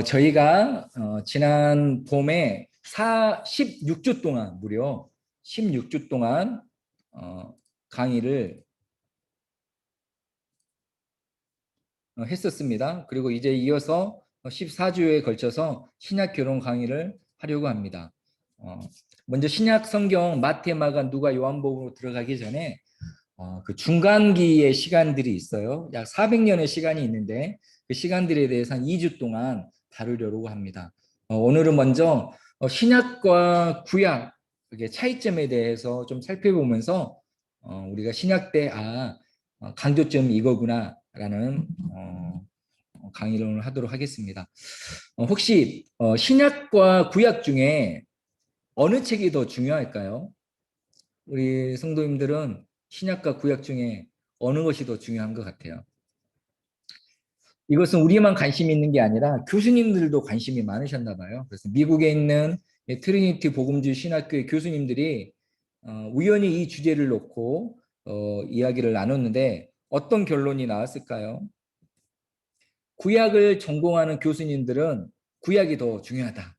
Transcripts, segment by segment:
저희가 지난 봄에 16주 동안 무려 16주 동안 강의를 했었습니다. 그리고 이제 이어서 14주에 걸쳐서 신약 결혼 강의를 하려고 합니다. 먼저 신약 성경 마태, 마가, 누가, 요한복음으로 들어가기 전에 그 중간기의 시간들이 있어요. 약 400년의 시간이 있는데 그 시간들에 대해서 한 2주 동안 다루려고 합니다. 오늘은 먼저 신약과 구약 그게 차이점에 대해서 좀 살펴보면서 우리가 신약 때 강조점이 이거구나라는 강의를 오늘 하도록 하겠습니다. 혹시 신약과 구약 중에 어느 책이 더 중요할까요? 우리 성도님들은 신약과 구약 중에 어느 것이 더 중요한 것 같아요? 이것은 우리만 관심이 있는 게 아니라 교수님들도 관심이 많으셨나 봐요. 그래서 미국에 있는 트리니티 복음주의 신학교의 교수님들이 우연히 이 주제를 놓고 이야기를 나눴는데 어떤 결론이 나왔을까요? 구약을 전공하는 교수님들은 구약이 더 중요하다.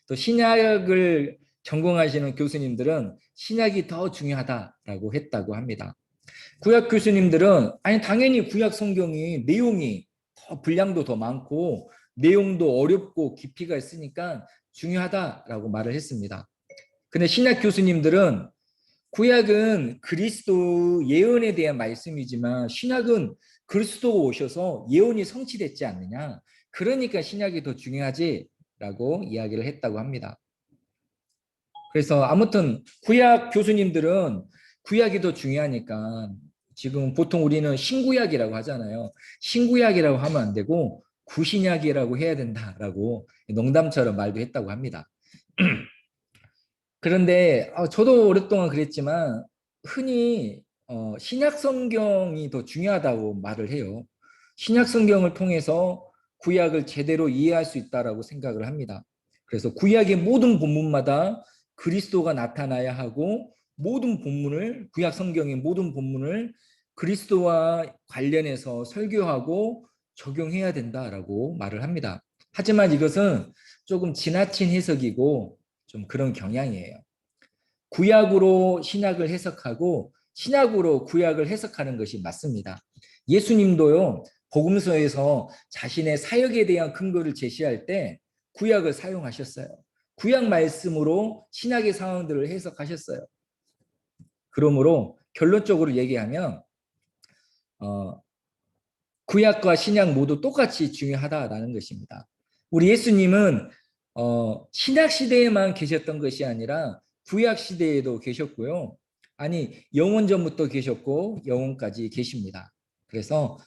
또 신약을 전공하시는 교수님들은 신약이 더 중요하다라고 했다고 합니다. 구약 교수님들은 당연히 구약 성경이 내용이 분량도 더 많고 내용도 어렵고 깊이가 있으니까 중요하다라고 말을 했습니다. 근데 신약 교수님들은 구약은 그리스도 예언에 대한 말씀이지만 신약은 그리스도가 오셔서 예언이 성취됐지 않느냐. 그러니까 신약이 더 중요하지라고 이야기를 했다고 합니다. 그래서 아무튼 구약 교수님들은 구약이 더 중요하니까 지금 보통 우리는 신구약이라고 하잖아요. 신구약이라고 하면 안 되고 구신약이라고 해야 된다라고 농담처럼 말도 했다고 합니다. 그런데 저도 오랫동안 그랬지만 흔히 신약 성경이 더 중요하다고 말을 해요. 신약 성경을 통해서 구약을 제대로 이해할 수 있다라고 생각을 합니다. 그래서 구약의 모든 본문마다 그리스도가 나타나야 하고 모든 본문을 구약 성경의 모든 본문을 그리스도와 관련해서 설교하고 적용해야 된다라고 말을 합니다. 하지만 이것은 조금 지나친 해석이고 좀 그런 경향이에요. 구약으로 신약을 해석하고 신약으로 구약을 해석하는 것이 맞습니다. 예수님도요, 복음서에서 자신의 사역에 대한 근거를 제시할 때 구약을 사용하셨어요. 구약 말씀으로 신약의 상황들을 해석하셨어요. 그러므로 결론적으로 얘기하면 구약과 신약 모두 똑같이 중요하다라는 것입니다. 우리 예수님은 신약 시대에만 계셨던 것이 아니라 구약 시대에도 계셨고요. 영원 전부터 계셨고 영원까지 계십니다. 그래서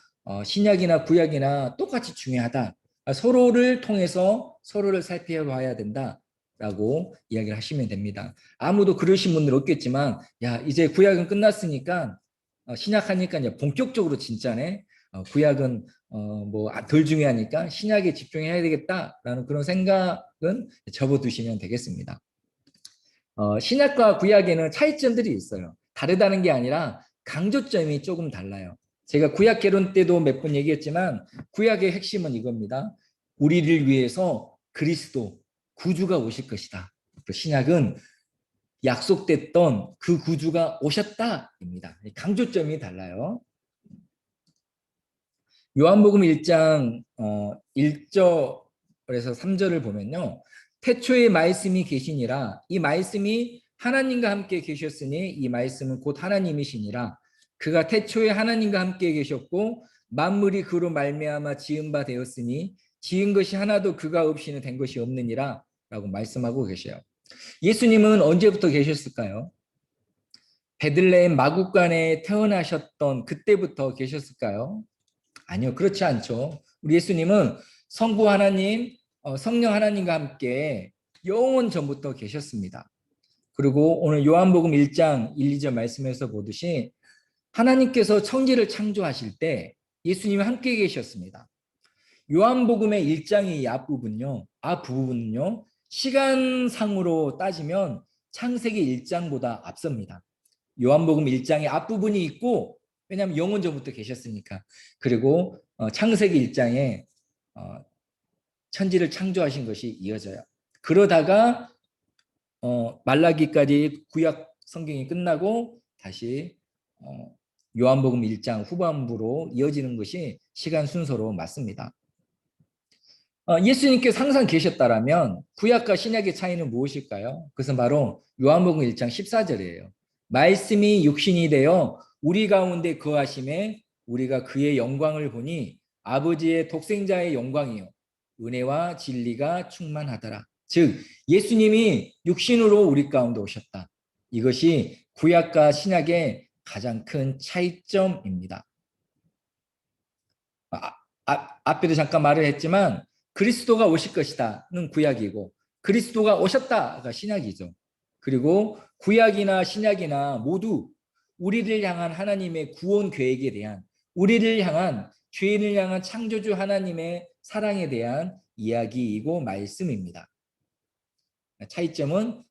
신약이나 구약이나 똑같이 중요하다. 서로를 통해서 서로를 살펴봐야 된다라고 이야기를 하시면 됩니다. 아무도 그러신 분들 없겠지만 이제 구약은 끝났으니까 신약하니까 이제 본격적으로 진짜네. 구약은 덜 중요하니까 신약에 집중해야 되겠다라는 그런 생각은 접어두시면 되겠습니다. 신약과 구약에는 차이점들이 있어요. 다르다는 게 아니라 강조점이 조금 달라요. 제가 구약 개론 때도 몇 번 얘기했지만 구약의 핵심은 이겁니다. 우리를 위해서 그리스도 구주가 오실 것이다. 신약은 약속됐던 그 구주가 오셨다입니다. 강조점이 달라요. 요한복음 1장 1절에서 3절을 보면요. 태초에 말씀이 계시니라. 이 말씀이 하나님과 함께 계셨으니 이 말씀은 곧 하나님이시니라. 그가 태초에 하나님과 함께 계셨고 만물이 그로 말미암아 지은 바 되었으니 지은 것이 하나도 그가 없이는 된 것이 없느니라 라고 말씀하고 계셔요. 예수님은 언제부터 계셨을까요? 베들레헴 마구간에 태어나셨던 그때부터 계셨을까요? 아니요, 그렇지 않죠. 우리 예수님은 성부 하나님, 성령 하나님과 함께 영원 전부터 계셨습니다. 그리고 오늘 요한복음 1장 1, 2절 말씀에서 보듯이 하나님께서 천지를 창조하실 때 예수님이 함께 계셨습니다. 요한복음의 1장의 앞부분은요, 시간상으로 따지면 창세기 1장보다 앞섭니다. 요한복음 1장의 앞부분이 있고, 왜냐하면 영원 전부터 계셨으니까. 그리고 창세기 1장에 천지를 창조하신 것이 이어져요. 그러다가 말라기까지 구약 성경이 끝나고 다시 요한복음 1장 후반부로 이어지는 것이 시간 순서로 맞습니다. 예수님께서 항상 계셨다라면 구약과 신약의 차이는 무엇일까요? 그것은 바로 요한복음 1장 14절이에요. 말씀이 육신이 되어 우리 가운데 거하심에 우리가 그의 영광을 보니 아버지의 독생자의 영광이요 은혜와 진리가 충만하더라. 즉 예수님이 육신으로 우리 가운데 오셨다. 이것이 구약과 신약의 가장 큰 차이점입니다. 앞에도 잠깐 말을 했지만 그리스도가 오실 것이다는 구약이고 그리스도가 오셨다가 신약이죠. 그리고 구약이나 신약이나 모두 우리를 향한 하나님의 구원 계획에 대한 우리를 향한 죄인을 향한 창조주 하나님의 사랑에 대한 이야기이고 말씀입니다. 차이점은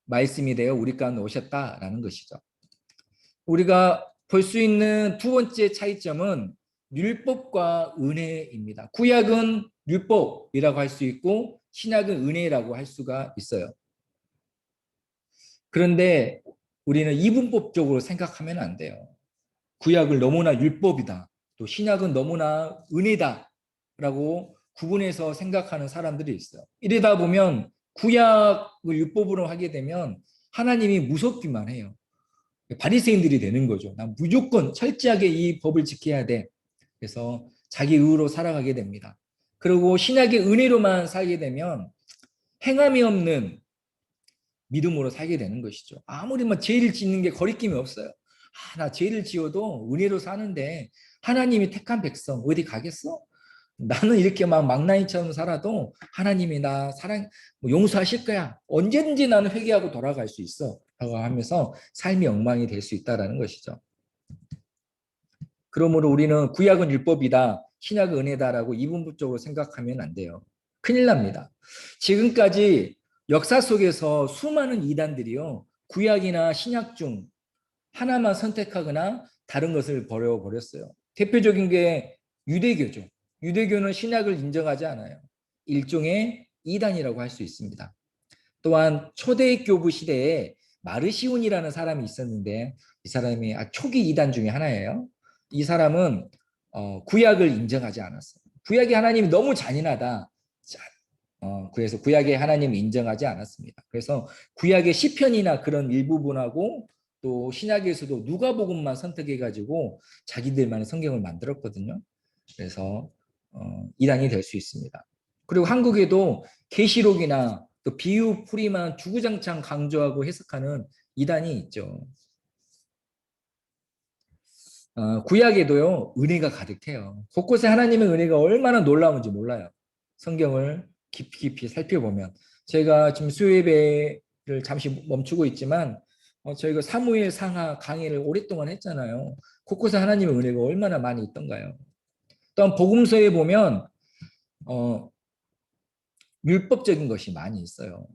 말씀이 되어 우리 가운데 오셨다라는 것이죠. 우리가 볼 수 있는 두 번째 차이점은 율법과 은혜입니다. 구약은 율법이라고 할 수 있고 신약은 은혜라고 할 수가 있어요. 그런데 우리는 이분법적으로 생각하면 안 돼요. 구약을 너무나 율법이다. 또 신약은 너무나 은혜다라고 구분해서 생각하는 사람들이 있어요. 이러다 보면 구약을 율법으로 하게 되면 하나님이 무섭기만 해요. 바리새인들이 되는 거죠. 난 무조건 철저하게 이 법을 지켜야 돼. 그래서 자기 의로 살아가게 됩니다. 그리고 신약의 은혜로만 살게 되면 행함이 없는 믿음으로 살게 되는 것이죠. 아무리 죄를 짓는 게 거리낌이 없어요. 나 죄를 지어도 은혜로 사는데 하나님이 택한 백성 어디 가겠어? 나는 이렇게 막 망나니처럼 살아도 하나님이 나 사랑 용서하실 거야. 언제든지 나는 회개하고 돌아갈 수 있어. 라고 하면서 삶이 엉망이 될 수 있다는 것이죠. 그러므로 우리는 구약은 율법이다, 신약은 은혜다라고 이분법적으로 생각하면 안 돼요. 큰일 납니다. 지금까지 역사 속에서 수많은 이단들이요, 구약이나 신약 중 하나만 선택하거나 다른 것을 버려버렸어요. 대표적인 게 유대교죠. 유대교는 신약을 인정하지 않아요. 일종의 이단이라고 할 수 있습니다. 또한 초대교부 시대에 마르시온이라는 사람이 있었는데 이 사람이 초기 이단 중에 하나예요. 이 사람은 구약을 인정하지 않았어요. 구약의 하나님이 너무 잔인하다. 그래서 구약의 하나님을 인정하지 않았습니다. 그래서 구약의 시편이나 그런 일부분하고 또 신약에서도 누가복음만 선택해가지고 자기들만의 성경을 만들었거든요. 그래서 이단이 될 수 있습니다. 그리고 한국에도 계시록이나 또 비유 풀이만 주구장창 강조하고 해석하는 이단이 있죠. 구약에도요 은혜가 가득해요. 곳곳에 하나님의 은혜가 얼마나 놀라운지 몰라요. 성경을 깊이 깊이 살펴보면 제가 지금 수요예배를 잠시 멈추고 있지만 저희가 사무엘 상하 강의를 오랫동안 했잖아요. 곳곳에 하나님의 은혜가 얼마나 많이 있던가요. 또한 복음서에 보면 율법적인 것이 많이 있어요.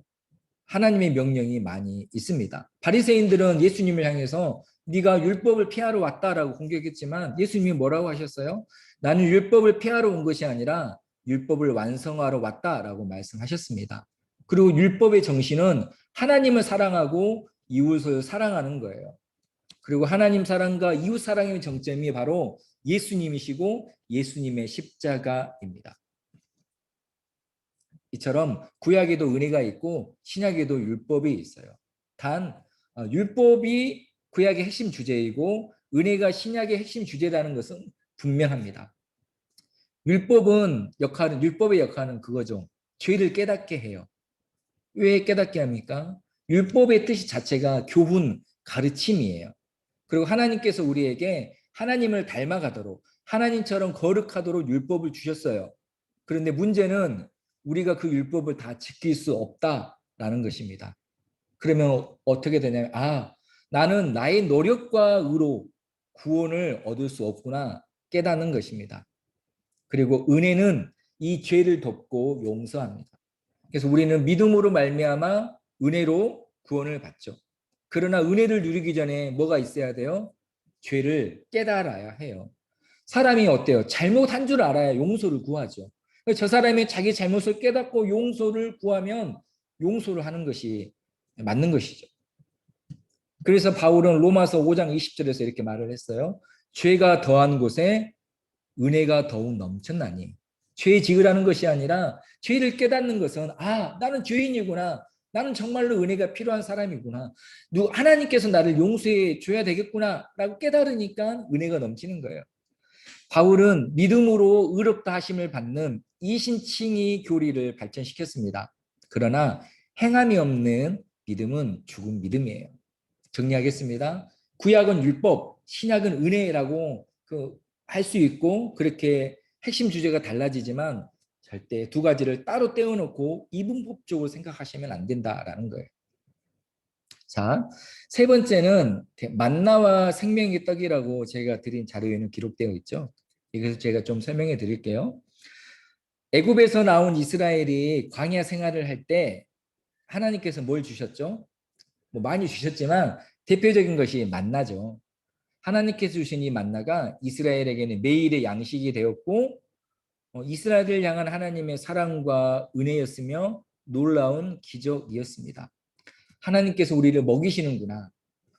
하나님의 명령이 많이 있습니다. 바리새인들은 예수님을 향해서 네가 율법을 피하러 왔다라고 공격했지만 예수님이 뭐라고 하셨어요? 나는 율법을 피하러 온 것이 아니라 율법을 완성하러 왔다라고 말씀하셨습니다. 그리고 율법의 정신은 하나님을 사랑하고 이웃을 사랑하는 거예요. 그리고 하나님 사랑과 이웃 사랑의 정점이 바로 예수님이시고 예수님의 십자가입니다. 이처럼 구약에도 은혜가 있고 신약에도 율법이 있어요. 단 율법이 구약의 핵심 주제이고 은혜가 신약의 핵심 주제라는 것은 분명합니다. 율법의 역할은 그거죠. 죄를 깨닫게 해요. 왜 깨닫게 합니까? 율법의 뜻이 자체가 교훈, 가르침이에요. 그리고 하나님께서 우리에게 하나님을 닮아가도록 하나님처럼 거룩하도록 율법을 주셨어요. 그런데 문제는 우리가 그 율법을 다 지킬 수 없다라는 것입니다. 그러면 어떻게 되냐면 나는 나의 노력과 의로 구원을 얻을 수 없구나 깨닫는 것입니다. 그리고 은혜는 이 죄를 덮고 용서합니다. 그래서 우리는 믿음으로 말미암아 은혜로 구원을 받죠. 그러나 은혜를 누리기 전에 뭐가 있어야 돼요? 죄를 깨달아야 해요. 사람이 어때요? 잘못한 줄 알아야 용서를 구하죠. 저 사람이 자기 잘못을 깨닫고 용서를 구하면 용서를 하는 것이 맞는 것이죠. 그래서 바울은 로마서 5장 20절에서 이렇게 말을 했어요. 죄가 더한 곳에 은혜가 더욱 넘쳤나니. 죄 지으라는 것이 아니라 죄를 깨닫는 것은 나는 죄인이구나. 나는 정말로 은혜가 필요한 사람이구나. 하나님께서 나를 용서해 줘야 되겠구나 라고 깨달으니까 은혜가 넘치는 거예요. 바울은 믿음으로 의롭다 하심을 받는 이신칭의 교리를 발전시켰습니다. 그러나 행함이 없는 믿음은 죽은 믿음이에요. 정리하겠습니다. 구약은 율법, 신약은 은혜라고 할 수 있고 그렇게 핵심 주제가 달라지지만 절대 두 가지를 따로 떼어놓고 이분법적으로 생각하시면 안 된다라는 거예요. 자, 세 번째는 만나와 생명의 떡이라고 제가 드린 자료에는 기록되어 있죠. 이것을 제가 좀 설명해 드릴게요. 애굽에서 나온 이스라엘이 광야 생활을 할 때 하나님께서 뭘 주셨죠? 뭐 많이 주셨지만 대표적인 것이 만나죠. 하나님께서 주신 이 만나가 이스라엘에게는 매일의 양식이 되었고 이스라엘을 향한 하나님의 사랑과 은혜였으며 놀라운 기적이었습니다. 하나님께서 우리를 먹이시는구나.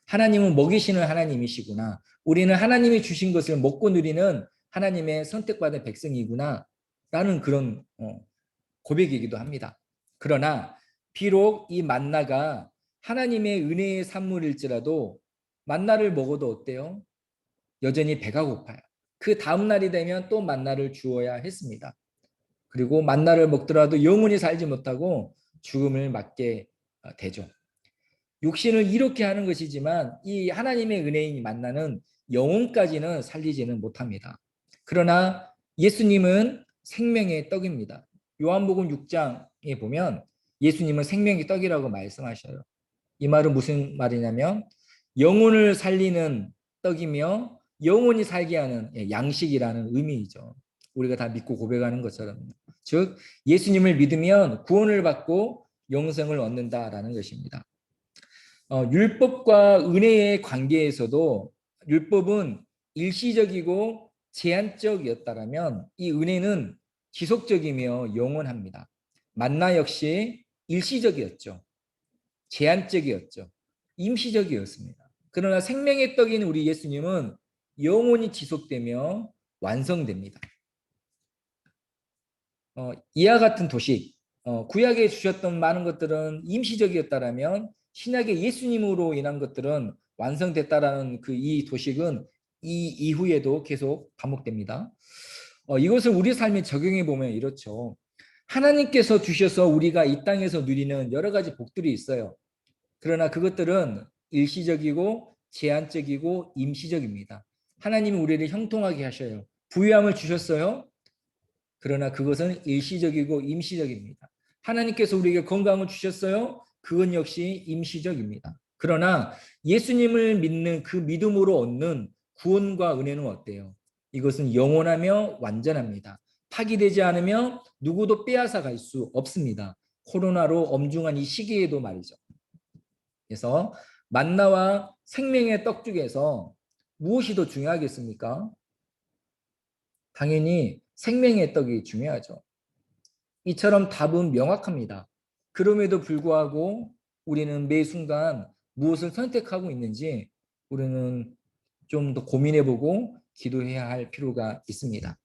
하나님은 먹이시는 하나님이시구나. 우리는 하나님이 주신 것을 먹고 누리는 하나님의 선택받은 백성이구나. 라는 그런 고백이기도 합니다. 그러나 비록 이 만나가 하나님의 은혜의 산물일지라도 만나를 먹어도 어때요? 여전히 배가 고파요. 그 다음 날이 되면 또 만나를 주어야 했습니다. 그리고 만나를 먹더라도 영원히 살지 못하고 죽음을 맞게 되죠. 육신을 이렇게 하는 것이지만 이 하나님의 은혜인 만나는 영혼까지는 살리지는 못합니다. 그러나 예수님은 생명의 떡입니다. 요한복음 6장에 보면 예수님은 생명의 떡이라고 말씀하셔요. 이 말은 무슨 말이냐면 영혼을 살리는 떡이며 영혼이 살게 하는 양식이라는 의미이죠. 우리가 다 믿고 고백하는 것처럼. 즉 예수님을 믿으면 구원을 받고 영생을 얻는다라는 것입니다. 율법과 은혜의 관계에서도 율법은 일시적이고 제한적이었다면 이 은혜는 지속적이며 영원합니다. 만나 역시 일시적이었죠. 제한적이었죠. 임시적이었습니다. 그러나 생명의 떡인 우리 예수님은 영원히 지속되며 완성됩니다. 이와 같은 도식, 구약에 주셨던 많은 것들은 임시적이었다면 신약의 예수님으로 인한 것들은 완성됐다라는 이 도식은 이 이후에도 계속 반복됩니다. 이것을 우리 삶에 적용해 보면 이렇죠. 하나님께서 주셔서 우리가 이 땅에서 누리는 여러 가지 복들이 있어요. 그러나 그것들은 일시적이고 제한적이고 임시적입니다. 하나님은 우리를 형통하게 하셔요. 부유함을 주셨어요. 그러나 그것은 일시적이고 임시적입니다. 하나님께서 우리에게 건강을 주셨어요. 그건 역시 임시적입니다. 그러나 예수님을 믿는 그 믿음으로 얻는 구원과 은혜는 어때요? 이것은 영원하며 완전합니다. 파기되지 않으며 누구도 빼앗아 갈 수 없습니다. 코로나로 엄중한 이 시기에도 말이죠. 그래서 만나와 생명의 떡 중에서 무엇이 더 중요하겠습니까? 당연히 생명의 떡이 중요하죠. 이처럼 답은 명확합니다. 그럼에도 불구하고 우리는 매 순간 무엇을 선택하고 있는지 우리는 좀 더 고민해보고 기도해야 할 필요가 있습니다.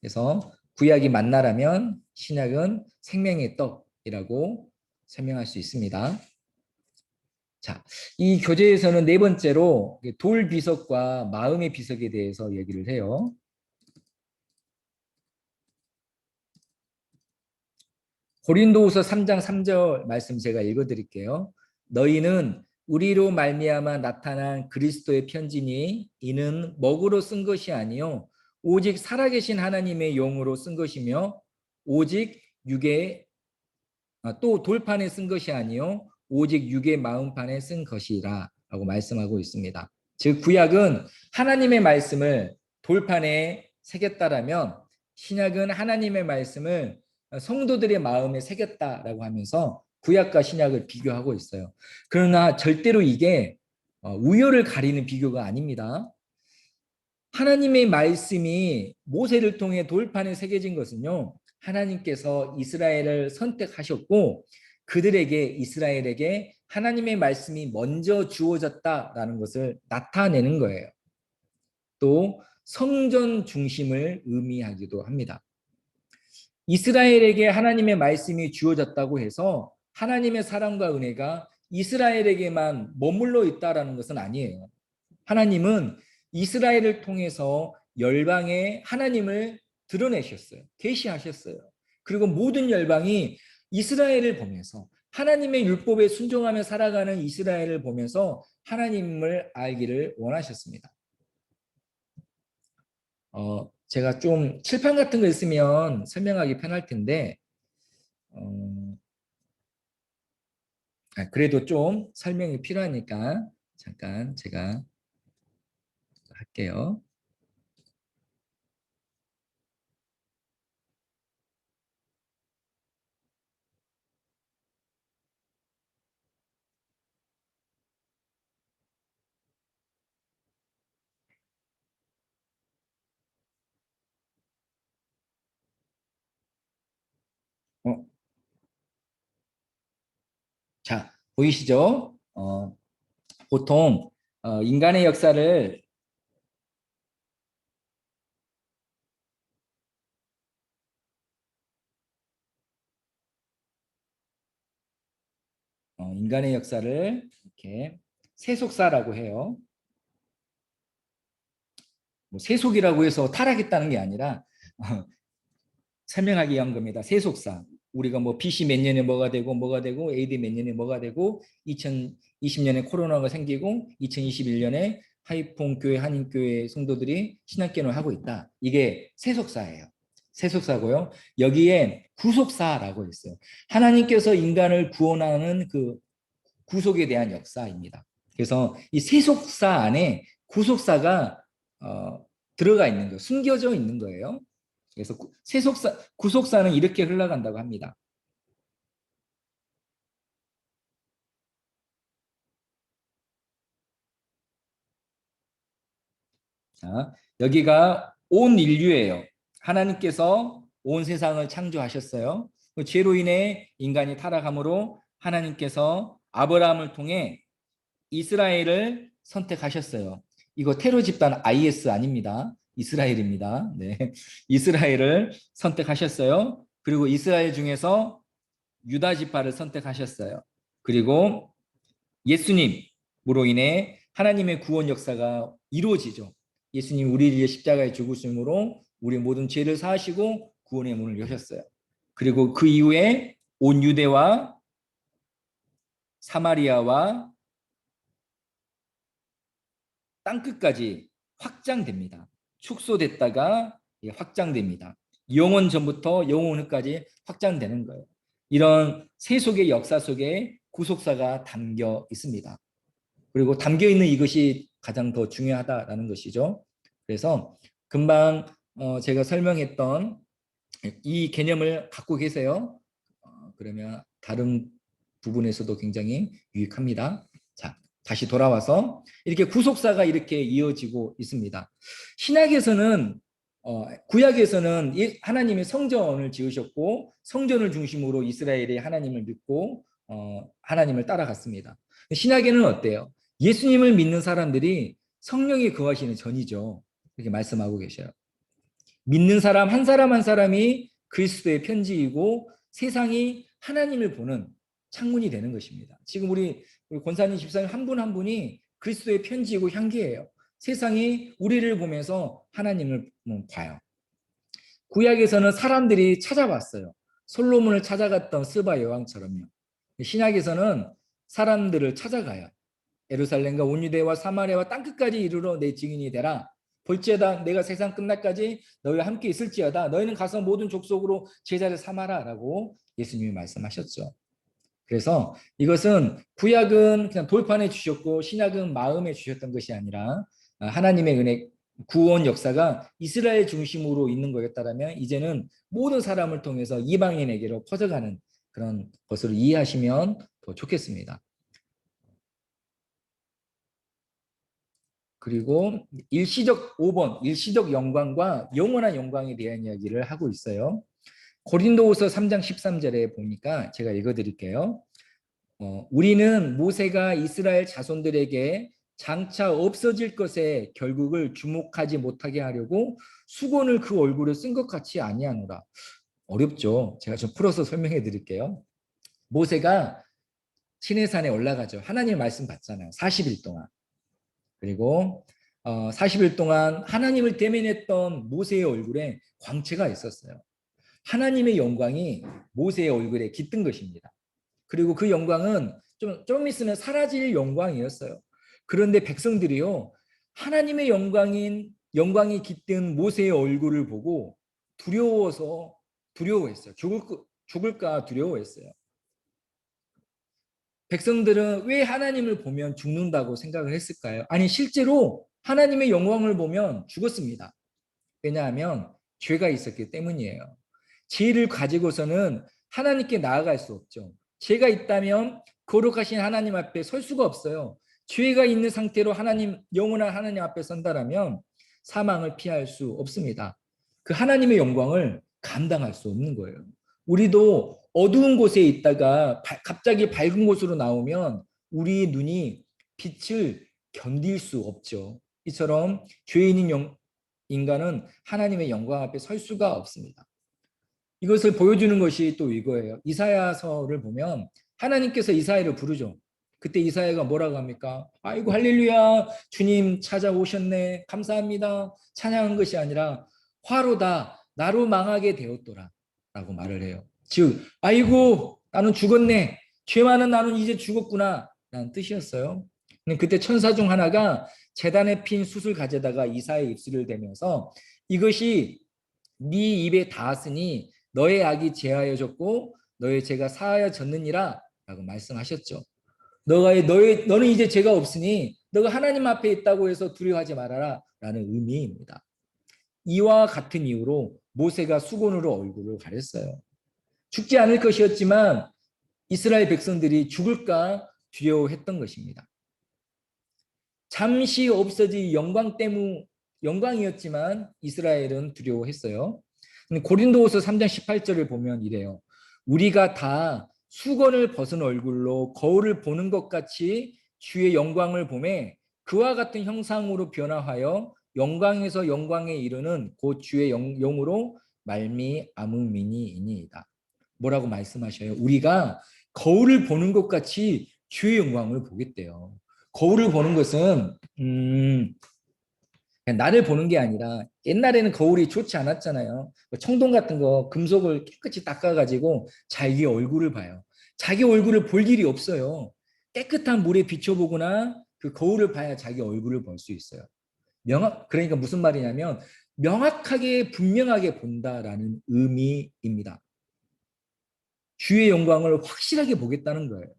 그래서 구약이 만나라면 신약은 생명의 떡이라고 설명할 수 있습니다. 자, 이 교재에서는 네 번째로 돌 비석과 마음의 비석에 대해서 얘기를 해요. 고린도후서 3장 3절 말씀 제가 읽어드릴게요. 너희는 우리로 말미암아 나타난 그리스도의 편지니 이는 먹으로 쓴 것이 아니요 오직 살아계신 하나님의 영으로 쓴 것이며 오직 육의 또 돌판에 쓴 것이 아니요 오직 육의 마음판에 쓴 것이라 라고 말씀하고 있습니다. 즉 구약은 하나님의 말씀을 돌판에 새겼다라면 신약은 하나님의 말씀을 성도들의 마음에 새겼다라고 하면서 구약과 신약을 비교하고 있어요. 그러나 절대로 이게 우열을 가리는 비교가 아닙니다. 하나님의 말씀이 모세를 통해 돌판에 새겨진 것은요. 하나님께서 이스라엘을 선택하셨고 이스라엘에게 하나님의 말씀이 먼저 주어졌다라는 것을 나타내는 거예요. 또 성전 중심을 의미하기도 합니다. 이스라엘에게 하나님의 말씀이 주어졌다고 해서 하나님의 사랑과 은혜가 이스라엘에게만 머물러 있다라는 것은 아니에요. 하나님은 이스라엘을 통해서 열방에 하나님을 드러내셨어요. 계시하셨어요. 그리고 모든 열방이 이스라엘을 보면서 하나님의 율법에 순종하며 살아가는 이스라엘을 보면서 하나님을 알기를 원하셨습니다. 제가 좀 칠판 같은 거 있으면 설명하기 편할 텐데 그래도 좀 설명이 필요하니까 잠깐 제가 할게요. 어, 자, 보이시죠? 보통 인간의 역사를 이렇게 세속사라고 해요. 뭐 세속이라고 해서 타락했다는 게 아니라 설명하기 위한 겁니다. 세속사. 우리가 뭐 BC 몇 년에 뭐가 되고 AD 몇 년에 뭐가 되고 2020년에 코로나가 생기고 2021년에 하이퐁 교회 한인교회 성도들이 신학개론을 하고 있다. 이게 세속사예요. 세속사고요. 여기에 구속사라고 있어요. 하나님께서 인간을 구원하는 그 구속에 대한 역사입니다. 그래서 이 세속사 안에 구속사가 들어가 있는 거예요. 숨겨져 있는 거예요. 그래서 구속사는 이렇게 흘러간다고 합니다. 자, 여기가 온 인류예요. 하나님께서 온 세상을 창조하셨어요. 그 죄로 인해 인간이 타락함으로 하나님께서 아브라함을 통해 이스라엘을 선택하셨어요. 이거 테러 집단 IS 아닙니다. 이스라엘입니다. 네. 이스라엘을 선택하셨어요. 그리고 이스라엘 중에서 유다 지파를 선택하셨어요. 그리고 예수님으로 인해 하나님의 구원 역사가 이루어지죠. 예수님 우리를 위해 십자가에 죽으심으로 우리 모든 죄를 사하시고 구원의 문을 여셨어요. 그리고 그 이후에 온 유대와 사마리아와 땅끝까지 확장됩니다. 축소됐다가 확장됩니다. 영원 전부터 영원 후까지 확장되는 거예요. 이런 세속의 역사 속에 구속사가 담겨 있습니다. 그리고 담겨 있는 이것이 가장 더 중요하다라는 것이죠. 그래서 금방 제가 설명했던 이 개념을 갖고 계세요. 그러면 다른 부분에서도 굉장히 유익합니다. 자, 다시 돌아와서 이렇게 구속사가 이렇게 이어지고 있습니다. 신약에서는 구약에서는 하나님이 성전을 지으셨고 성전을 중심으로 이스라엘이 하나님을 믿고 하나님을 따라갔습니다. 신약에는 어때요? 예수님을 믿는 사람들이 성령이 거하시는 전이죠. 이렇게 말씀하고 계셔요. 믿는 사람 한 사람 한 사람이 그리스도의 편지이고 세상이 하나님을 보는 창문이 되는 것입니다. 지금 우리 권사님 집사님 한 분 한 분이 그리스도의 편지이고 향기예요. 세상이 우리를 보면서 하나님을 봐요. 구약에서는 사람들이 찾아봤어요. 솔로몬을 찾아갔던 스바 여왕처럼요. 신약에서는 사람들을 찾아가요. 예루살렘과 온 유대와 사마리아와 땅끝까지 이르러 내 증인이 되라. 볼지어다 내가 세상 끝날까지 너희와 함께 있을지어다. 너희는 가서 모든 족속으로 제자를 삼아라 라고 예수님이 말씀하셨죠. 그래서 이것은 구약은 그냥 돌판에 주셨고 신약은 마음에 주셨던 것이 아니라 하나님의 은혜 구원 역사가 이스라엘 중심으로 있는 거였다면 이제는 모든 사람을 통해서 이방인에게로 퍼져가는 그런 것으로 이해하시면 더 좋겠습니다. 그리고 일시적 5번, 일시적 영광과 영원한 영광에 대한 이야기를 하고 있어요. 고린도후서 3장 13절에 보니까 제가 읽어드릴게요. 우리는 모세가 이스라엘 자손들에게 장차 없어질 것에 결국을 주목하지 못하게 하려고 수건을 그 얼굴에 쓴 것 같이 아니하노라. 어렵죠. 제가 좀 풀어서 설명해 드릴게요. 모세가 시내산에 올라가죠. 하나님의 말씀 받잖아요. 40일 동안. 그리고 40일 동안 하나님을 대면했던 모세의 얼굴에 광채가 있었어요. 하나님의 영광이 모세의 얼굴에 깃든 것입니다. 그리고 그 영광은 좀 있으면 사라질 영광이었어요. 그런데 백성들이요, 하나님의 영광이 깃든 모세의 얼굴을 보고 두려워했어요. 죽을까 두려워했어요. 백성들은 왜 하나님을 보면 죽는다고 생각을 했을까요? 아니, 실제로 하나님의 영광을 보면 죽었습니다. 왜냐하면 죄가 있었기 때문이에요. 죄를 가지고서는 하나님께 나아갈 수 없죠. 죄가 있다면 거룩하신 하나님 앞에 설 수가 없어요. 죄가 있는 상태로 영원한 하나님 앞에 선다라면 사망을 피할 수 없습니다. 그 하나님의 영광을 감당할 수 없는 거예요. 우리도 어두운 곳에 있다가 갑자기 밝은 곳으로 나오면 우리 눈이 빛을 견딜 수 없죠. 이처럼 죄인인 인간은 하나님의 영광 앞에 설 수가 없습니다. 이것을 보여주는 것이 또 이거예요. 이사야서를 보면 하나님께서 이사야를 부르죠. 그때 이사야가 뭐라고 합니까? 아이고 할렐루야, 주님 찾아오셨네, 감사합니다, 찬양한 것이 아니라 화로다, 나로 망하게 되었더라 라고 말을 해요. 즉 아이고 나는 죽었네, 죄 많은 나는 이제 죽었구나 라는 뜻이었어요. 그때 천사 중 하나가 제단에 핀 숯을 가져다가 이사야의 입술을 대면서 이것이 네 입에 닿았으니 너의 악이 제하여졌고 너의 죄가 사하여졌느니라 라고 말씀하셨죠. 너는 이제 죄가 없으니 너가 하나님 앞에 있다고 해서 두려워하지 말아라 라는 의미입니다. 이와 같은 이유로 모세가 수건으로 얼굴을 가렸어요. 죽지 않을 것이었지만 이스라엘 백성들이 죽을까 두려워했던 것입니다. 잠시 없어질 영광이었지만 이스라엘은 두려워했어요. 고린도후서 3장 18절을 보면 이래요. 우리가 다 수건을 벗은 얼굴로 거울을 보는 것 같이 주의 영광을 보매 그와 같은 형상으로 변화하여 영광에서 영광에 이르는 곧 주의 영으로 말미암음이니이다. 뭐라고 말씀하셔요? 우리가 거울을 보는 것 같이 주의 영광을 보겠대요. 거울을 보는 것은 그냥 나를 보는 게 아니라 옛날에는 거울이 좋지 않았잖아요. 청동 같은 거 금속을 깨끗이 닦아가지고 자기 얼굴을 봐요. 자기 얼굴을 볼 일이 없어요. 깨끗한 물에 비춰보거나 그 거울을 봐야 자기 얼굴을 볼 수 있어요. 그러니까 무슨 말이냐면 명확하게 분명하게 본다라는 의미입니다. 주의 영광을 확실하게 보겠다는 거예요.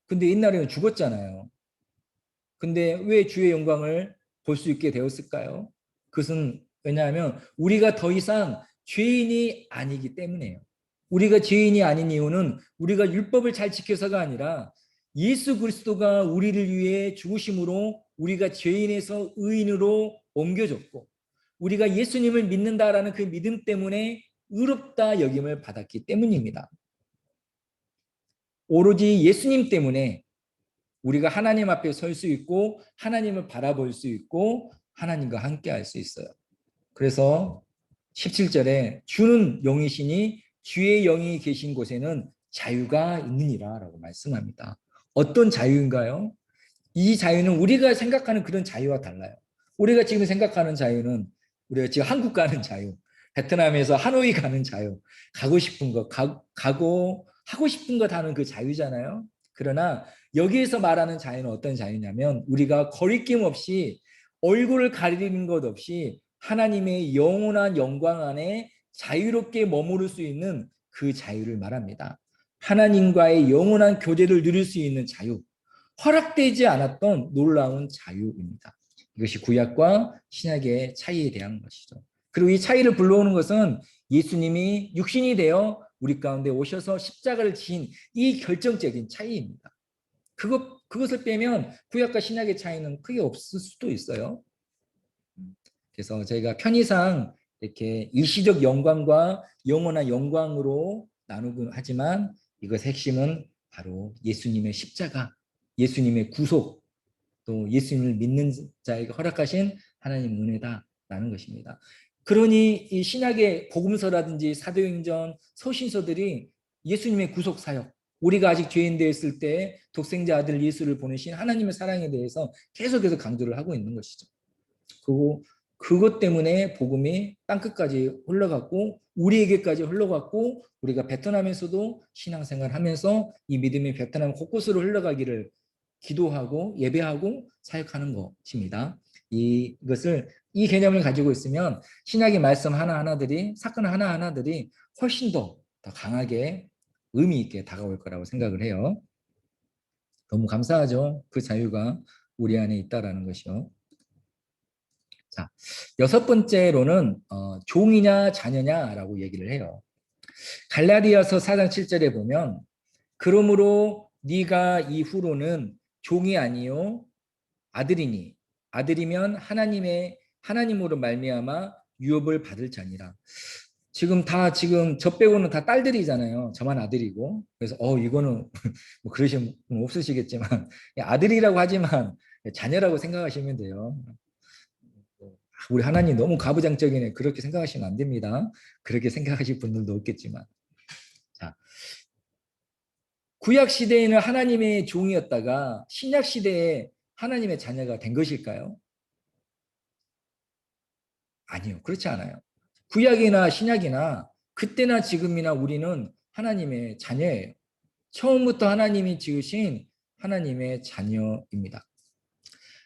근데 옛날에는 죽었잖아요. 근데 왜 주의 영광을 볼 수 있게 되었을까요? 그것은 왜냐하면 우리가 더 이상 죄인이 아니기 때문이에요. 우리가 죄인이 아닌 이유는 우리가 율법을 잘 지켜서가 아니라 예수 그리스도가 우리를 위해 죽으심으로 우리가 죄인에서 의인으로 옮겨졌고 우리가 예수님을 믿는다라는 그 믿음 때문에 의롭다 여김을 받았기 때문입니다. 오로지 예수님 때문에 우리가 하나님 앞에 설 수 있고 하나님을 바라볼 수 있고 하나님과 함께 할 수 있어요. 그래서 17절에 주는 영이시니 주의 영이 계신 곳에는 자유가 있느니라 라고 말씀합니다. 어떤 자유인가요? 이 자유는 우리가 생각하는 그런 자유와 달라요. 우리가 지금 생각하는 자유는 우리가 지금 한국 가는 자유, 베트남에서 하노이 가는 자유, 가고 싶은 거 가고 하고 싶은 거 하는 그 자유잖아요. 그러나 여기에서 말하는 자유는 어떤 자유냐면 우리가 거리낌 없이 얼굴을 가리는 것 없이 하나님의 영원한 영광 안에 자유롭게 머무를 수 있는 그 자유를 말합니다. 하나님과의 영원한 교제를 누릴 수 있는 자유, 허락되지 않았던 놀라운 자유입니다. 이것이 구약과 신약의 차이에 대한 것이죠. 그리고 이 차이를 불러오는 것은 예수님이 육신이 되어 우리 가운데 오셔서 십자가를 지신 이 결정적인 차이입니다. 그것을 빼면 구약과 신약의 차이는 크게 없을 수도 있어요. 그래서 저희가 편의상 이렇게 일시적 영광과 영원한 영광으로 나누곤 하지만 이것의 핵심은 바로 예수님의 십자가, 예수님의 구속, 또 예수님을 믿는 자에게 허락하신 하나님 은혜다라는 것입니다. 그러니 이 신약의 복음서라든지 사도행전, 서신서들이 예수님의 구속 사역, 우리가 아직 죄인 되었을 때 독생자 아들 예수를 보내신 하나님의 사랑에 대해서 계속해서 강조를 하고 있는 것이죠. 그리고 그것 때문에 복음이 땅끝까지 흘러갔고 우리에게까지 흘러갔고 우리가 베트남에서도 신앙생활 하면서 이 믿음이 베트남 곳곳으로 흘러가기를 기도하고 예배하고 사역하는 것입니다. 이것을 이 개념을 가지고 있으면 신약의 말씀 하나하나들이 사건 하나하나들이 훨씬 더 강하게 의미 있게 다가올 거라고 생각을 해요. 너무 감사하죠. 그 자유가 우리 안에 있다라는 것이요. 자, 여섯 번째로는 종이냐 자녀냐라고 얘기를 해요. 갈라디아서 4장 7절에 보면 그러므로 네가 이후로는 종이 아니요 아들이니 아들이면 하나님으로 말미암아 유업을 받을 자니라. 지금 저 빼고는 다 딸들이잖아요. 저만 아들이고. 그래서 이거는 뭐 그러신 분 없으시겠지만 아들이라고 하지만 자녀라고 생각하시면 돼요. 우리 하나님 너무 가부장적이네. 그렇게 생각하시면 안 됩니다. 그렇게 생각하실 분들도 없겠지만. 자, 구약 시대에는 하나님의 종이었다가 신약 시대에 하나님의 자녀가 된 것일까요? 아니요. 그렇지 않아요. 구약이나 신약이나 그때나 지금이나 우리는 하나님의 자녀예요. 처음부터 하나님이 지으신 하나님의 자녀입니다.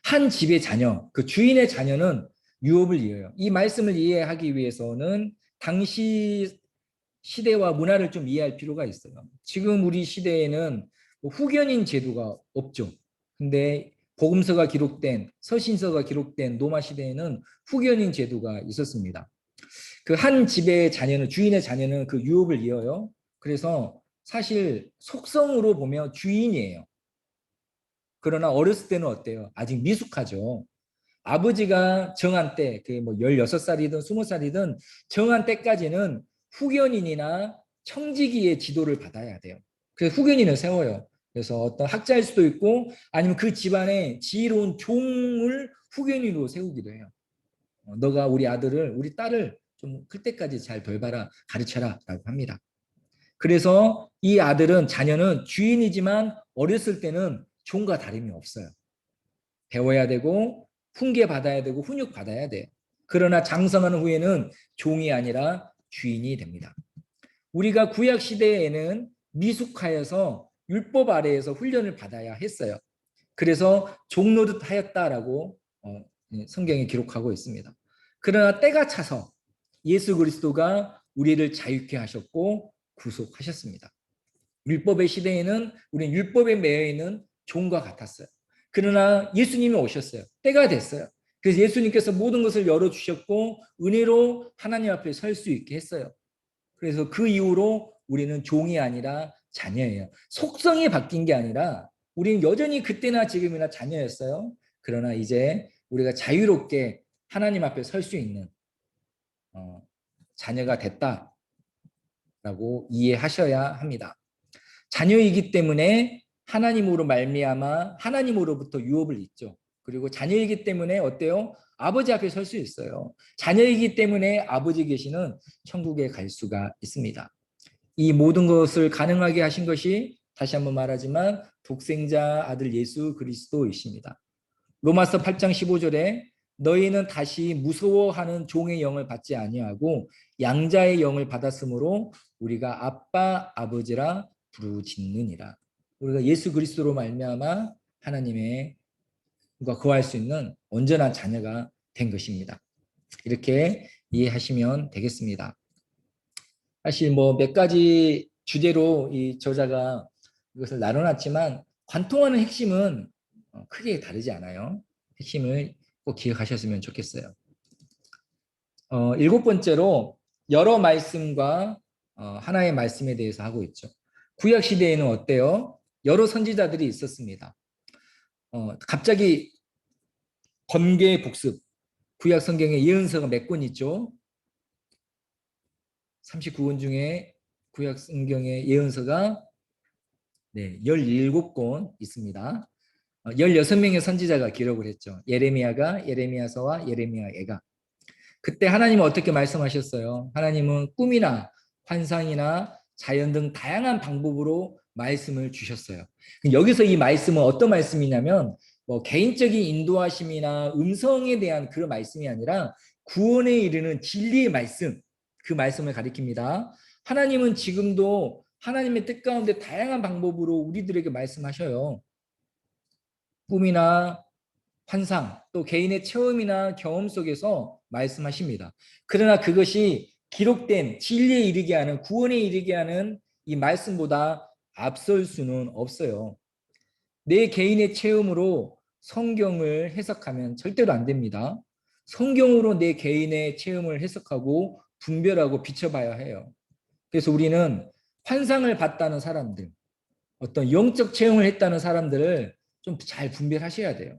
한 집의 자녀, 그 주인의 자녀는 유업을 이어요. 이 말씀을 이해하기 위해서는 당시 시대와 문화를 좀 이해할 필요가 있어요. 지금 우리 시대에는 후견인 제도가 없죠. 근데 복음서가 기록된 서신서가 기록된 로마 시대에는 후견인 제도가 있었습니다. 그 한 집의 자녀는 주인의 자녀는 그 유업을 이어요. 그래서 사실 속성으로 보면 주인이에요. 그러나 어렸을 때는 어때요? 아직 미숙하죠. 아버지가 정한 때, 그게 뭐 16살이든 20살이든 정한 때까지는 후견인이나 청지기의 지도를 받아야 돼요. 그래서 후견인을 세워요. 그래서 어떤 학자일 수도 있고 아니면 그 집안에 지혜로운 종을 후견인으로 세우기도 해요. 너가 우리 딸을 좀 클 때까지 잘 돌봐라, 가르쳐라 라고 합니다. 그래서 이 자녀는 주인이지만 어렸을 때는 종과 다름이 없어요. 배워야 되고 훈계받아야 되고 훈육받아야 돼요. 그러나 장성한 후에는 종이 아니라 주인이 됩니다. 우리가 구약 시대에는 미숙하여서 율법 아래에서 훈련을 받아야 했어요. 그래서 종노릇 하였다라고 성경에 기록하고 있습니다. 그러나 때가 차서 예수 그리스도가 우리를 자유케 하셨고 구속하셨습니다. 율법의 시대에는 우리는 율법에 매여 있는 종과 같았어요. 그러나 예수님이 오셨어요. 때가 됐어요. 그래서 예수님께서 모든 것을 열어주셨고 은혜로 하나님 앞에 설 수 있게 했어요. 그래서 그 이후로 우리는 종이 아니라 자녀예요. 속성이 바뀐 게 아니라 우리는 여전히 그때나 지금이나 자녀였어요. 그러나 이제 우리가 자유롭게 하나님 앞에 설 수 있는 자녀가 됐다라고 이해하셔야 합니다. 자녀이기 때문에 하나님으로 말미암아 하나님으로부터 유업을 잊죠. 그리고 자녀이기 때문에 어때요? 아버지 앞에 설 수 있어요. 자녀이기 때문에 아버지 계시는 천국에 갈 수가 있습니다. 이 모든 것을 가능하게 하신 것이 다시 한번 말하지만 독생자 아들 예수 그리스도이십니다. 로마서 8장 15절에 너희는 다시 무서워하는 종의 영을 받지 아니하고 양자의 영을 받았으므로 우리가 아빠 아버지라 부르짖느니라. 우리가 예수 그리스도로 말미암아 하나님의 거할 수 있는 온전한 자녀가 된 것입니다. 이렇게 이해하시면 되겠습니다. 사실 몇 가지 주제로 이 저자가 이것을 나눠놨지만 관통하는 핵심은 크게 다르지 않아요. 핵심을 꼭 기억하셨으면 좋겠어요. 일곱 번째로 여러 말씀과 하나의 말씀에 대해서 하고 있죠. 구약 시대에는 어때요? 여러 선지자들이 있었습니다. 갑자기 번개 복습. 구약 성경에 예언서가 몇 권 있죠? 39권 중에 구약 성경의 예언서가 17권 있습니다. 16명의 선지자가 기록을 했죠. 예레미야가, 예레미야서와 예레미야애가. 그때 하나님은 어떻게 말씀하셨어요? 하나님은 꿈이나 환상이나 자연 등 다양한 방법으로 말씀을 주셨어요. 여기서 이 말씀은 어떤 말씀이냐면 뭐 개인적인 인도하심이나 음성에 대한 그런 말씀이 아니라 구원에 이르는 진리의 말씀, 그 말씀을 가리킵니다. 하나님은 지금도 하나님의 뜻 가운데 다양한 방법으로 우리들에게 말씀하셔요. 꿈이나 환상, 또 개인의 체험이나 경험 속에서 말씀하십니다. 그러나 그것이 기록된 진리에 이르게 하는, 구원에 이르게 하는 이 말씀보다 앞설 수는 없어요. 내 개인의 체험으로 성경을 해석하면 절대로 안 됩니다. 성경으로 내 개인의 체험을 해석하고 분별하고 비춰봐야 해요. 그래서 우리는 환상을 봤다는 사람들, 어떤 영적 체험을 했다는 사람들을 좀 잘 분별하셔야 돼요.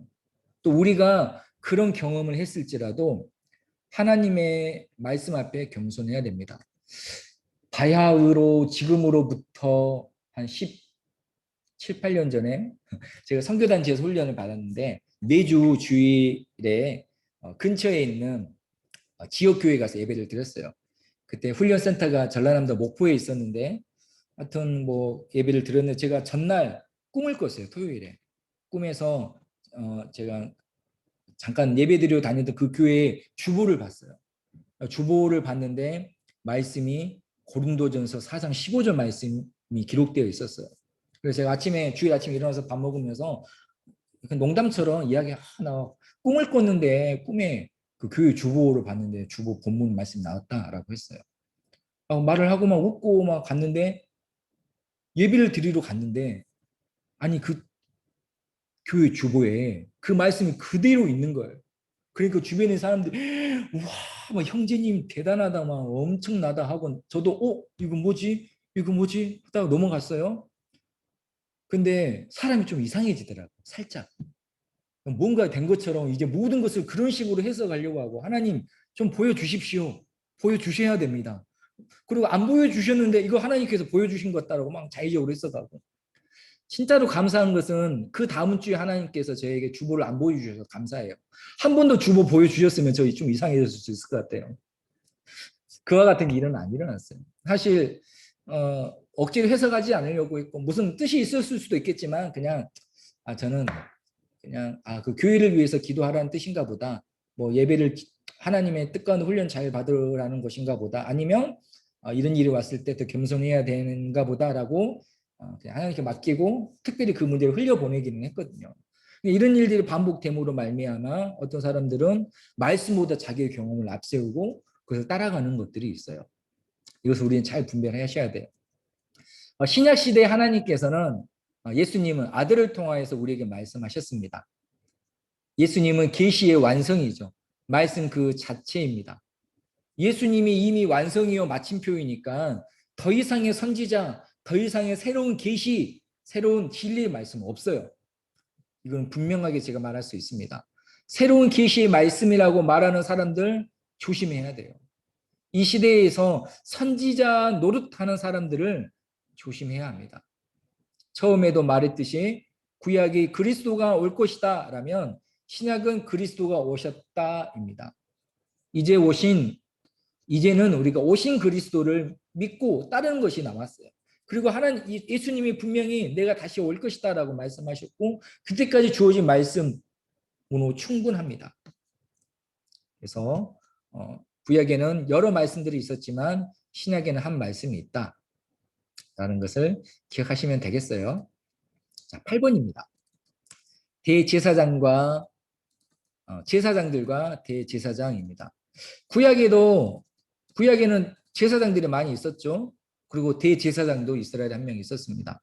또 우리가 그런 경험을 했을지라도 하나님의 말씀 앞에 겸손해야 됩니다. 바야흐로 지금으로부터 한 17, 8년 전에 제가 선교단체에서 훈련을 받았는데 매주 주일에 근처에 있는 지역교회 가서 예배를 드렸어요. 그때 훈련센터가 전라남도 목포에 있었는데 하여튼 뭐 예배를 드렸는데 제가 전날 꿈을 꿨어요. 토요일에. 꿈에서 제가 잠깐 예배드리러 다니던 그 교회의 주보를 봤어요. 주보를 봤는데 말씀이 고린도전서 4장 15절 말씀이 기록되어 있었어요. 그래서 제가 주일 아침에 일어나서 밥 먹으면서 농담처럼 이야기 하나 꿈을 꿨는데 꿈에 그 교회 주보를 봤는데 주보 본문 말씀 나왔다라고 했어요. 말을 하고 막 웃고 막 갔는데 예배를 드리러 갔는데 아니 그 교회 주보에 그 말씀이 그대로 있는 거예요. 그러니까 주변에 사람들이 와, 막 형제님 대단하다, 막 엄청나다 하고 저도 이거 뭐지? 이거 뭐지? 하다가 넘어갔어요. 근데 사람이 좀 이상해지더라고, 살짝. 뭔가 된 것처럼 이제 모든 것을 그런 식으로 해석하려고 하고 하나님 좀 보여주십시오. 보여주셔야 됩니다. 그리고 안 보여주셨는데 이거 하나님께서 보여주신 것 같다라고 막 자의적으로 해석하고 진짜로 감사한 것은 그 다음 주에 하나님께서 저에게 주보를 안 보여주셔서 감사해요. 한 번 더 주보 보여주셨으면 저희 좀 이상해졌을 수 있을 것 같아요. 그와 같은 일은 안 일어났어요. 사실 억지로 해석하지 않으려고 했고 무슨 뜻이 있었을 수도 있겠지만 그냥 저는 그냥 그 교회를 위해서 기도하라는 뜻인가 보다. 뭐 예배를 하나님의 뜻과는 훈련 잘 받으라는 것인가 보다. 아니면 이런 일이 왔을 때 더 겸손해야 되는가 보다라고 그냥 하나님께 맡기고 특별히 그 문제를 흘려보내기는 했거든요. 이런 일들이 반복됨으로 말미암아 어떤 사람들은 말씀보다 자기의 경험을 앞세우고 그것을 따라가는 것들이 있어요. 이것을 우리는 잘 분별하셔야 돼요. 신약 시대에 하나님께서는 예수님은 아들을 통하여서 우리에게 말씀하셨습니다. 예수님은 계시의 완성이죠. 말씀 그 자체입니다. 예수님이 이미 완성이요 마침표이니까 더 이상의 선지자, 더 이상의 새로운 계시, 새로운 진리의 말씀 없어요. 이건 분명하게 제가 말할 수 있습니다. 새로운 계시의 말씀이라고 말하는 사람들 조심해야 돼요. 이 시대에서 선지자 노릇하는 사람들을 조심해야 합니다. 처음에도 말했듯이 구약이 그리스도가 올 것이다 라면 신약은 그리스도가 오셨다입니다. 이제는 우리가 오신 그리스도를 믿고 따르는 것이 남았어요. 그리고 예수님이 분명히 내가 다시 올 것이다 라고 말씀하셨고 그때까지 주어진 말씀으로 충분합니다. 그래서 구약에는 여러 말씀들이 있었지만 신약에는 한 말씀이 있다라는 것을 기억하시면 되겠어요. 자, 8번입니다. 제사장들과 대제사장입니다. 구약에는 제사장들이 많이 있었죠. 그리고 대제사장도 이스라엘에 한 명 있었습니다.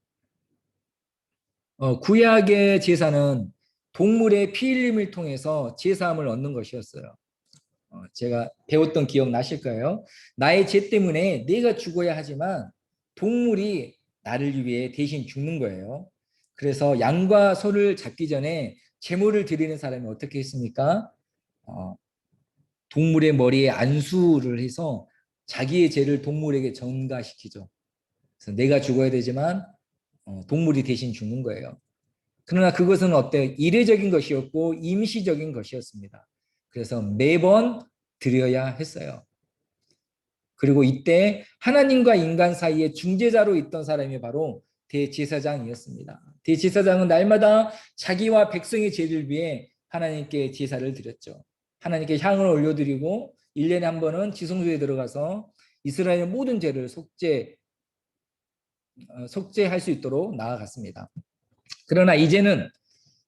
구약의 제사는 동물의 피 흘림을 통해서 제사함을 얻는 것이었어요. 제가 배웠던 기억 나실까요? 나의 죄 때문에 내가 죽어야 하지만 동물이 나를 위해 대신 죽는 거예요. 그래서 양과 소를 잡기 전에 제물을 드리는 사람이 어떻게 했습니까? 동물의 머리에 안수를 해서 자기의 죄를 동물에게 전가시키죠. 그래서 내가 죽어야 되지만 동물이 대신 죽는 거예요. 그러나 그것은 어때요? 이례적인 것이었고 임시적인 것이었습니다. 그래서 매번 드려야 했어요. 그리고 이때 하나님과 인간 사이에 중재자로 있던 사람이 바로 대제사장이었습니다. 대제사장은 날마다 자기와 백성의 죄를 위해 하나님께 제사를 드렸죠. 하나님께 향을 올려드리고 1년에 한 번은 지성소에 들어가서 이스라엘의 모든 죄를 속죄할 수 있도록 나아갔습니다. 그러나 이제는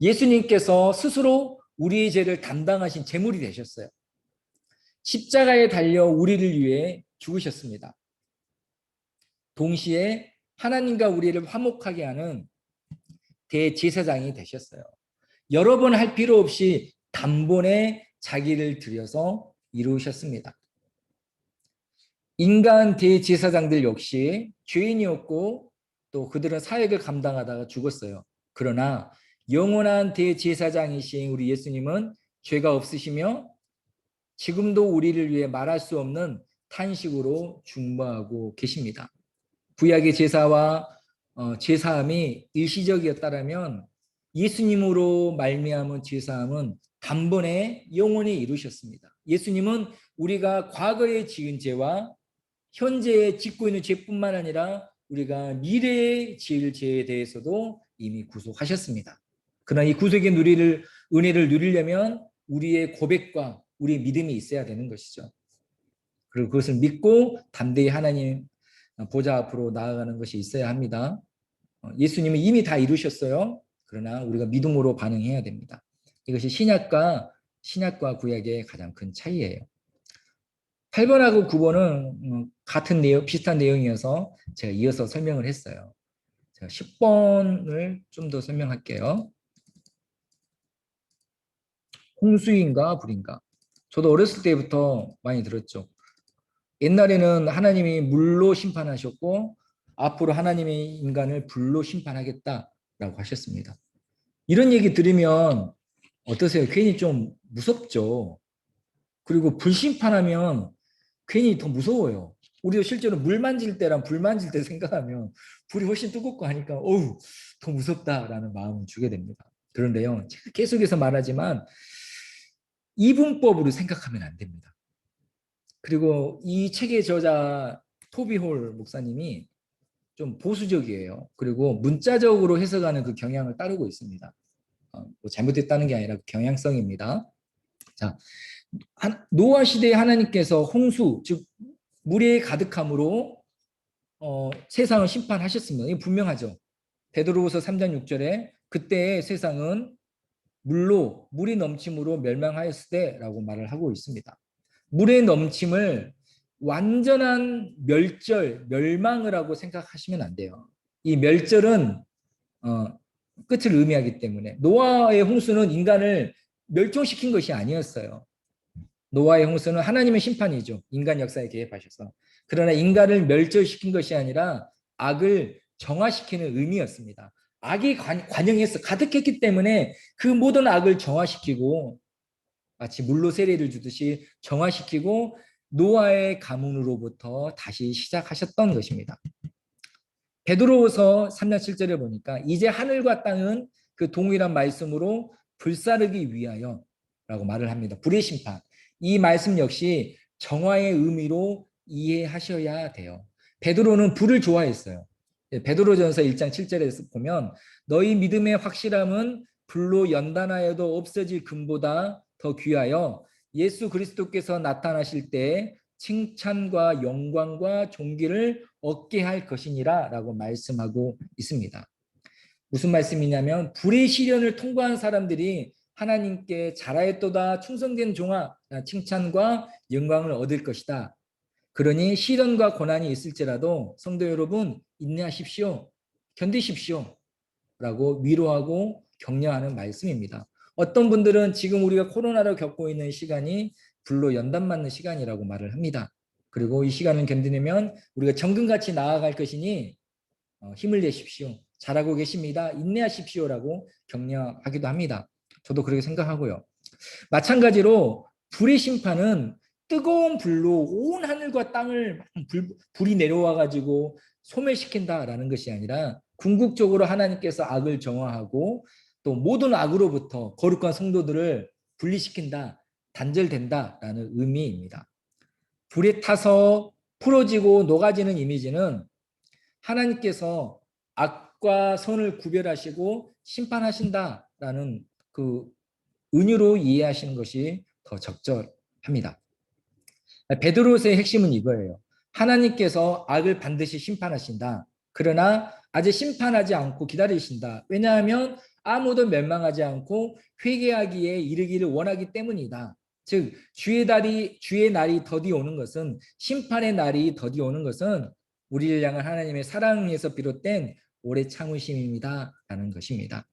예수님께서 스스로 우리의 죄를 담당하신 제물이 되셨어요. 십자가에 달려 우리를 위해 죽으셨습니다. 동시에 하나님과 우리를 화목하게 하는 대제사장이 되셨어요. 여러 번 할 필요 없이 단번에 자기를 들여서 이루셨습니다. 인간 대제사장들 역시 죄인이었고 또 그들은 사역을 감당하다가 죽었어요. 그러나 영원한 대제사장이신 우리 예수님은 죄가 없으시며 지금도 우리를 위해 말할 수 없는 탄식으로 중보하고 계십니다. 구약의 제사와 제사함이 일시적이었다라면 예수님으로 말미암은 제사함은 단번에 영원히 이루셨습니다. 예수님은 우리가 과거에 지은 죄와 현재에 짓고 있는 죄뿐만 아니라 우리가 미래에 지을 죄에 대해서도 이미 구속하셨습니다. 그러나 이 구속의 은혜를 누리려면 우리의 고백과 우리의 믿음이 있어야 되는 것이죠. 그리고 그것을 믿고 담대히 하나님 보좌 앞으로 나아가는 것이 있어야 합니다. 예수님은 이미 다 이루셨어요. 그러나 우리가 믿음으로 반응해야 됩니다. 이것이 신약과 구약의 가장 큰 차이예요. 8번하고 9번은 같은 내용, 비슷한 내용이어서 제가 이어서 설명을 했어요. 제가 10번을 좀 더 설명할게요. 홍수인가 불인가? 저도 어렸을 때부터 많이 들었죠. 옛날에는 하나님이 물로 심판하셨고 앞으로 하나님이 인간을 불로 심판하겠다라고 하셨습니다. 이런 얘기 들으면 어떠세요? 괜히 좀 무섭죠. 그리고 불심판하면 괜히 더 무서워요. 우리도 실제로 물 만질 때랑 불 만질 때 생각하면 불이 훨씬 뜨겁고 하니까 어우 더 무섭다라는 마음을 주게 됩니다. 그런데요, 제가 계속해서 말하지만 이분법으로 생각하면 안 됩니다. 그리고 이 책의 저자 토비홀 목사님이 좀 보수적이에요. 그리고 문자적으로 해석하는 그 경향을 따르고 있습니다. 뭐 잘못됐다는 게 아니라 경향성입니다. 자, 노아 시대에 하나님께서 홍수, 즉 물에 가득함으로 세상을 심판하셨습니다. 이게 분명하죠. 베드로후서 3장 6절에 그때의 세상은 물이 넘침으로 멸망하였을 때라고 말을 하고 있습니다. 물의 넘침을 완전한 멸망을 하고 생각하시면 안 돼요. 이 멸절은 끝을 의미하기 때문에 노아의 홍수는 인간을 멸종시킨 것이 아니었어요. 노아의 홍수는 하나님의 심판이죠. 인간 역사에 개입하셔서. 그러나 인간을 멸절시킨 것이 아니라 악을 정화시키는 의미였습니다. 악이 관영해서 가득했기 때문에 그 모든 악을 정화시키고 마치 물로 세례를 주듯이 정화시키고 노아의 가문으로부터 다시 시작하셨던 것입니다. 베드로후서 3장 7절에 보니까 이제 하늘과 땅은 그 동일한 말씀으로 불사르기 위하여 라고 말을 합니다. 불의 심판. 이 말씀 역시 정화의 의미로 이해하셔야 돼요. 베드로는 불을 좋아했어요. 베드로전서 1장 7절에서 보면 너희 믿음의 확실함은 불로 연단하여도 없어질 금보다 더 귀하여 예수 그리스도께서 나타나실 때 칭찬과 영광과 존귀를 얻게 할 것이니라 라고 말씀하고 있습니다. 무슨 말씀이냐면 불의 시련을 통과한 사람들이 하나님께 잘하였도다 충성된 종아 칭찬과 영광을 얻을 것이다. 그러니 시련과 고난이 있을지라도 성도 여러분 인내하십시오. 견디십시오. 라고 위로하고 격려하는 말씀입니다. 어떤 분들은 지금 우리가 코로나를 겪고 있는 시간이 불로 연단맞는 시간이라고 말을 합니다. 그리고 이 시간을 견디려면 우리가 정금같이 나아갈 것이니 힘을 내십시오. 잘하고 계십니다. 인내하십시오라고 격려하기도 합니다. 저도 그렇게 생각하고요. 마찬가지로 불의 심판은 뜨거운 불로 온 하늘과 땅을 불이 내려와 가지고 소멸시킨다라는 것이 아니라 궁극적으로 하나님께서 악을 정화하고 또 모든 악으로부터 거룩한 성도들을 분리시킨다, 단절된다라는 의미입니다. 불에 타서 풀어지고 녹아지는 이미지는 하나님께서 악과 선을 구별하시고 심판하신다라는 그 은유로 이해하시는 것이 더 적절합니다. 베드로서의 핵심은 이거예요. 하나님께서 악을 반드시 심판하신다. 그러나 아직 심판하지 않고 기다리신다. 왜냐하면 아무도 멸망하지 않고 회개하기에 이르기를 원하기 때문이다. 즉 주의 날이 더디 오는 것은, 심판의 날이 더디 오는 것은 우리를 향한 하나님의 사랑에서 비롯된 오래 참으심입니다 라는 것입니다.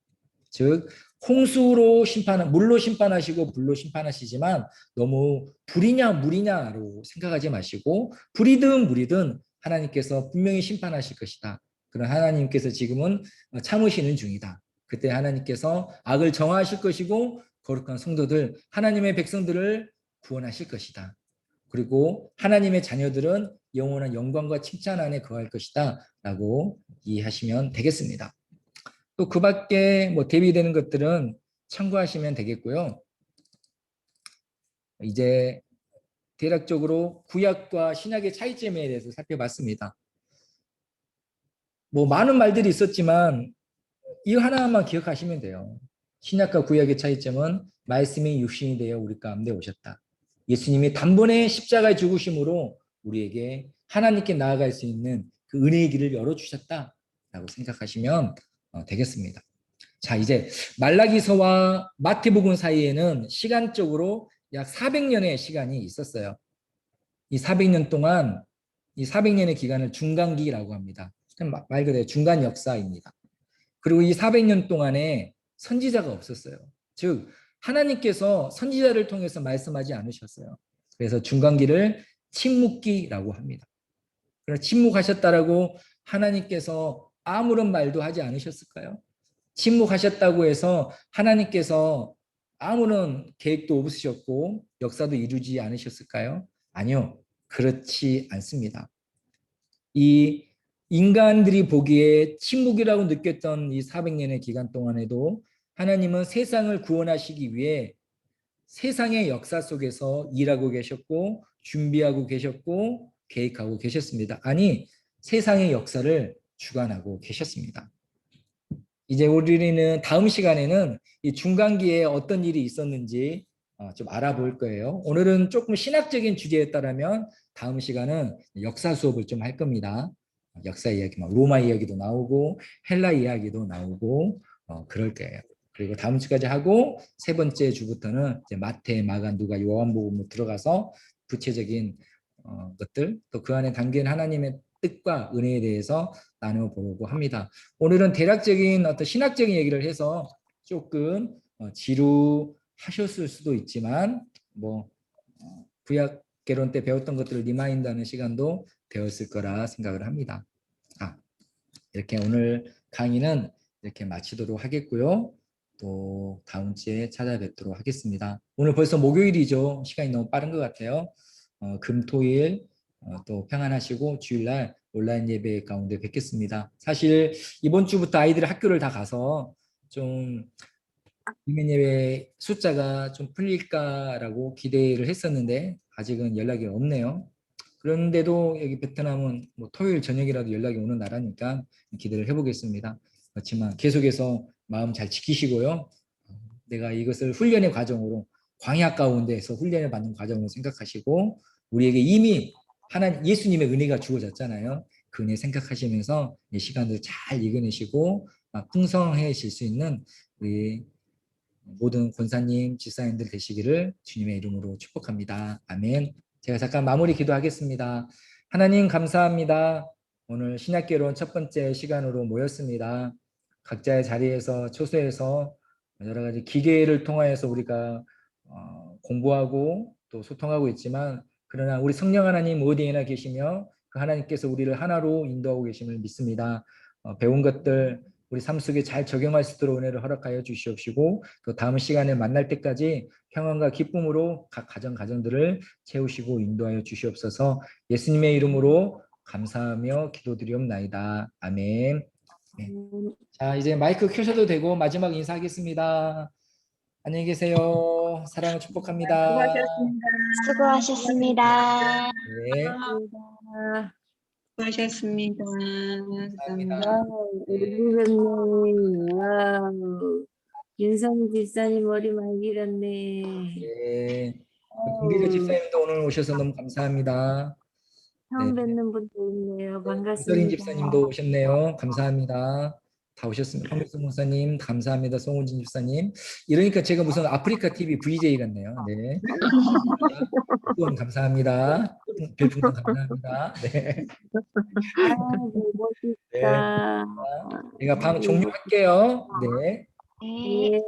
즉 홍수로 물로 심판하시고 불로 심판하시지만 너무 불이냐 물이냐로 생각하지 마시고, 불이든 물이든 하나님께서 분명히 심판하실 것이다. 그런 하나님께서 지금은 참으시는 중이다. 그때 하나님께서 악을 정화하실 것이고 거룩한 성도들, 하나님의 백성들을 구원하실 것이다. 그리고 하나님의 자녀들은 영원한 영광과 칭찬 안에 거할 것이다 라고 이해하시면 되겠습니다. 또 그 밖에 뭐 대비되는 것들은 참고하시면 되겠고요. 이제 대략적으로 구약과 신약의 차이점에 대해서 살펴봤습니다. 뭐 많은 말들이 있었지만 이 하나만 기억하시면 돼요. 신약과 구약의 차이점은 말씀이 육신이 되어 우리 가운데 오셨다. 예수님이 단번에 십자가의 죽으심으로 우리에게 하나님께 나아갈 수 있는 그 은혜의 길을 열어주셨다라고 생각하시면 되겠습니다. 자, 이제 말라기서와 마태복음 사이에는 시간적으로 약 400년의 시간이 있었어요. 이 400년 동안, 이 400년의 기간을 중간기라고 합니다. 말 그대로 중간 역사입니다. 그리고 이 400년 동안에 선지자가 없었어요. 즉 하나님께서 선지자를 통해서 말씀하지 않으셨어요. 그래서 중간기를 침묵기라고 합니다. 그래서 침묵하셨다라고 하나님께서 아무런 말도 하지 않으셨을까요? 침묵하셨다고 해서 하나님께서 아무런 계획도 없으셨고 역사도 이루지 않으셨을까요? 아니요. 그렇지 않습니다. 이 인간들이 보기에 침묵이라고 느꼈던 이 400년의 기간 동안에도 하나님은 세상을 구원하시기 위해 세상의 역사 속에서 일하고 계셨고 준비하고 계셨고 계획하고 계셨습니다. 아니, 세상의 역사를 주관하고 계셨습니다. 이제 우리는 다음 시간에는 이 중간기에 어떤 일이 있었는지 좀 알아볼 거예요. 오늘은 조금 신학적인 주제였다면 다음 시간은 역사 수업을 좀 할 겁니다. 역사 이야기, 로마 이야기도 나오고 헬라 이야기도 나오고 그럴 거예요. 그리고 다음 주까지 하고 세 번째 주부터는 이제 마태, 마가, 누가, 요한복음으로 들어가서 구체적인 것들, 또 그 안에 담긴 하나님의 뜻과 은혜에 대해서 나눠보려고 합니다. 오늘은 대략적인 어떤 신학적인 얘기를 해서 조금 지루하셨을 수도 있지만 뭐 구약 개론 때 배웠던 것들을 리마인드하는 시간도 되었을 거라 생각을 합니다. 이렇게 오늘 강의는 이렇게 마치도록 하겠고요. 또 다음 주에 찾아뵙도록 하겠습니다. 오늘 벌써 목요일이죠. 시간이 너무 빠른 것 같아요. 금, 토일 또 평안하시고 주일날 온라인 예배 가운데 뵙겠습니다. 사실 이번 주부터 아이들이 학교를 다 가서 좀 비면 예배 숫자가 좀 풀릴까라고 기대를 했었는데 아직은 연락이 없네요. 그런데도 여기 베트남은 뭐 토요일 저녁이라도 연락이 오는 나라니까 기대를 해보겠습니다. 그렇지만 계속해서 마음 잘 지키시고요. 내가 이것을 훈련의 과정으로, 광야 가운데에서 훈련을 받는 과정으로 생각하시고, 우리에게 이미 하나님 예수님의 은혜가 주어졌잖아요. 그 은혜 생각하시면서 이 시간을 잘 이겨내시고 풍성해질 수 있는 우리 모든 권사님, 집사님들 되시기를 주님의 이름으로 축복합니다. 아멘. 제가 잠깐 마무리 기도하겠습니다. 하나님 감사합니다. 오늘 신약개론 첫 번째 시간으로 모였습니다. 각자의 자리에서 초소해서 여러 가지 기계를 통하여서 우리가 공부하고 또 소통하고 있지만, 그러나 우리 성령 하나님 어디에나 계시며 그 하나님께서 우리를 하나로 인도하고 계심을 믿습니다. 배운 것들 우리 삶 속에 잘 적용할 수 있도록 은혜를 허락하여 주시옵시고 또 다음 시간에 만날 때까지 평안과 기쁨으로 각 가정들을 채우시고 인도하여 주시옵소서. 예수님의 이름으로 감사하며 기도드리옵나이다. 아멘. 네. 자, 이제 마이크 켜셔도 되고 마지막 인사하겠습니다. 안녕히 계세요. 사랑을 축복합니다. 수고하셨습니다. 수고하셨습니다. 네, 수고하셨습니다. 감사합니다. 감사합니다. 네. 선생님, 와우. 윤성 집사님 머리 많이 길었네. 네. 김기조 집사님도 오늘 오셔서 너무 감사합니다. 네. 처음 뵙는 분도 있네요. 이서린 반갑습니다. 집사님도 오셨네요. 감사합니다. 다 오셨습니다. 황백수 목사님 감사합니다. 송은진 집사님. 이러니까 제가 무슨 아프리카 TV VJ 같네요. 네. 후원 감사합니다. 별풍선 감사합니다. 네. 멋있다. 제가 방 종료할게요. 네. 네.